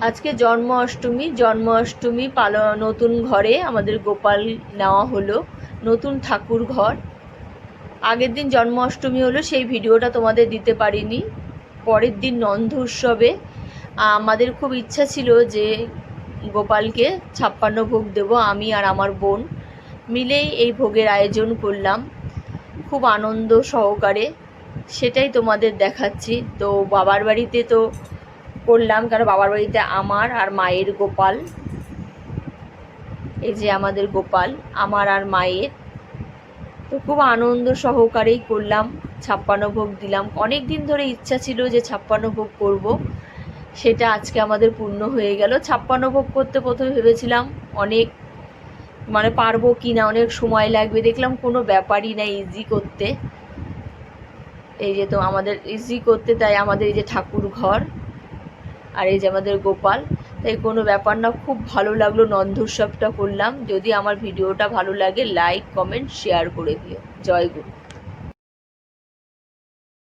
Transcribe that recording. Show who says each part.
Speaker 1: আজকে জন্মাষ্টমী নতুন ঘরে আমাদের গোপাল নেওয়া হলো, নতুন ঠাকুর ঘর। আগের দিন জন্মাষ্টমী হলো, সেই ভিডিওটা তোমাদের দিতে পারিনি। পরের দিন নন্দ উৎসবে আমাদের খুব ইচ্ছা ছিল যে গোপালকে 56 ভোগ দেব। আমি আর আমার বোন মিলেই এই ভোগের আয়োজন করলাম খুব আনন্দ সহকারে, সেটাই তোমাদের দেখাচ্ছি। তো বাবার বাড়িতে তো করলাম, কারণ বাবার বাড়িতে আমার আর মায়ের গোপাল, এই যে আমাদের গোপাল আমার আর মায়ের, তো খুব আনন্দ সহকারেই করলাম। 56 ভোগ দিলাম। অনেক দিন ধরে ইচ্ছা ছিল যে 56 ভোগ করব, সেটা আজকে আমাদের পূর্ণ হয়ে গেল। 56 ভোগ করতে প্রথমে ভেবেছিলাম অনেক পারবো কি না, অনেক সময় লাগবে। দেখলাম কোনো ব্যাপারই না, ইজি করতে। এই যে তো আমাদের ইজি করতে, তাই আমাদের এই যে ঠাকুর ঘর আর এই যে আমাদের গোপাল, তাই কোনো ব্যাপার না। খুব ভালো লাগলো, নন্দ উৎসবটা করলাম। যদি আমার ভিডিওটা ভালো লাগে, লাইক কমেন্ট শেয়ার করে দিও। জয় গুরু।